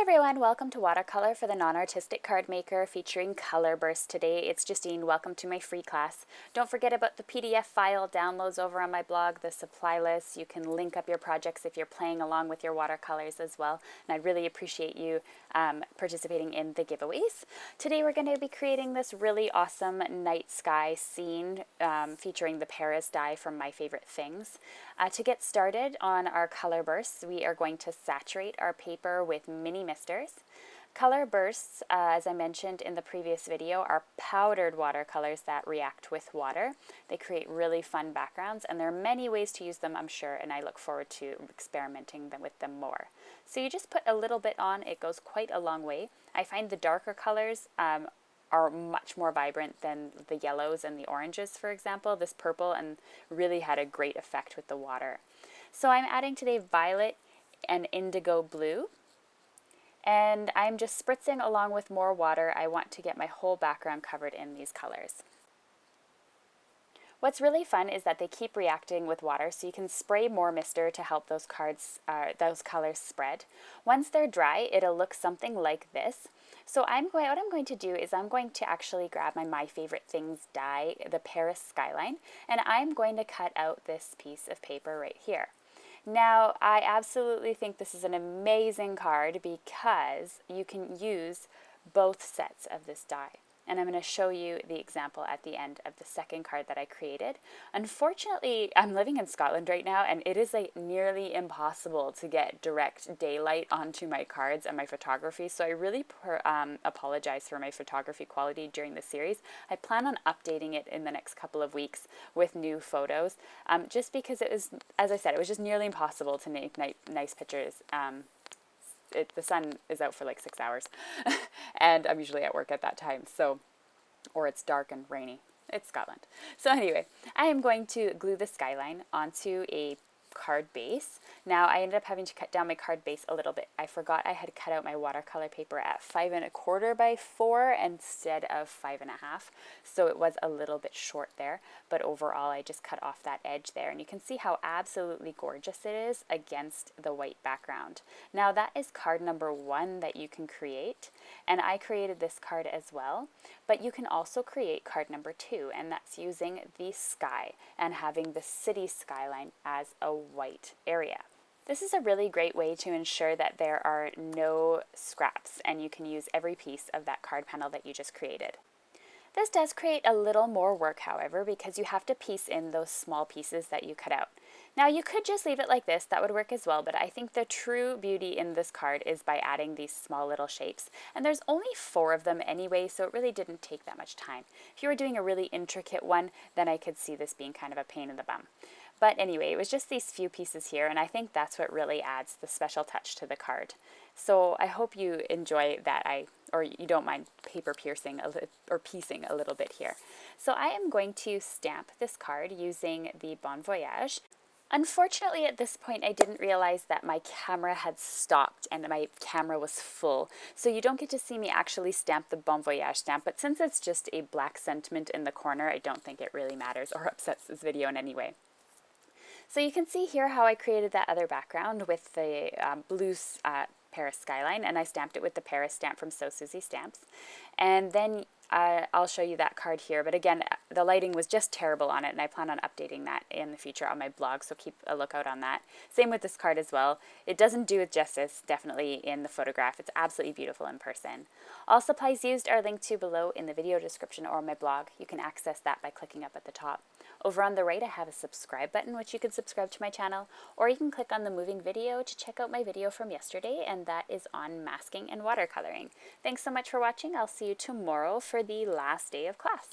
everyone, welcome to Watercolor for the Non-Artistic Card Maker featuring Color Burst today. It's Justine. Welcome to my free class. Don't forget about the PDF file downloads over on my blog, the supply list. You can link up your projects if you're playing along with your watercolors as well. And I'd really appreciate you participating in the giveaways. Today we're going to be creating this really awesome night sky scene featuring the Paris dye from My Favorite Things. To get started on our color bursts, we are going to saturate our paper with mini misters. Color bursts, as I mentioned in the previous video, are powdered watercolors that react with water. They create really fun backgrounds, and there are many ways to use them, I'm sure, and I look forward to experimenting with them more. So you just put a little bit on, it goes quite a long way. I find the darker colors are much more vibrant than the yellows and the oranges, for example. This purple and really had a great effect with the water. So I'm adding today violet and indigo blue. And I'm just spritzing along with more water. I want to get my whole background covered in these colors. What's really fun is that they keep reacting with water, so you can spray more mister to help those colors spread. Once they're dry, it'll look something like this. So what I'm going to do is I'm going to actually grab My Favorite Things die, the Paris skyline, and I'm going to cut out this piece of paper right here. Now, I absolutely think this is an amazing card because you can use both sets of this die. And I'm going to show you the example at the end of the second card that I created. Unfortunately, I'm living in Scotland right now, and it is like nearly impossible to get direct daylight onto my cards and my photography. So I really apologize for my photography quality during the series. I plan on updating it in the next couple of weeks with new photos, just because it was, as I said, it was just nearly impossible to make nice pictures. The sun is out for like 6 hours and I'm usually at work at that time, so, or it's dark and rainy. It's Scotland. So anyway, I am going to glue the skyline onto a card base. Now I ended up having to cut down my card base a little bit. I forgot I had cut out my watercolor paper at 5 1/4 by 4 instead of 5 1/2, so it was a little bit short there, but overall I just cut off that edge there, and you can see how absolutely gorgeous it is against the white background. Now that is card number 1 that you can create, and I created this card as well, but you can also create card number 2, and that's using the sky and having the city skyline as a white area. This is a really great way to ensure that there are no scraps and you can use every piece of that card panel that you just created. This does create a little more work, however, because you have to piece in those small pieces that you cut out. Now you could just leave it like this, that would work as well, but I think the true beauty in this card is by adding these small little shapes. And there's only 4 of them anyway, so it really didn't take that much time. If you were doing a really intricate one, then I could see this being kind of a pain in the bum. But anyway, it was just these few pieces here, and I think that's what really adds the special touch to the card. So I hope you enjoy that, or you don't mind paper piercing or piecing a little bit here. So I am going to stamp this card using the Bon Voyage. Unfortunately, at this point, I didn't realize that my camera had stopped and my camera was full. So you don't get to see me actually stamp the Bon Voyage stamp, but since it's just a black sentiment in the corner, I don't think it really matters or upsets this video in any way. So you can see here how I created that other background with the blue Paris skyline, and I stamped it with the Paris stamp from So Susie Stamps. And then I'll show you that card here, but again, the lighting was just terrible on it, and I plan on updating that in the future on my blog, so keep a lookout on that. Same with this card as well. It doesn't do it justice, definitely, in the photograph. It's absolutely beautiful in person. All supplies used are linked to below in the video description or my blog. You can access that by clicking up at the top. Over on the right, I have a subscribe button, which you can subscribe to my channel, or you can click on the moving video to check out my video from yesterday, and that is on masking and watercoloring. Thanks so much for watching. I'll see you tomorrow for the last day of class.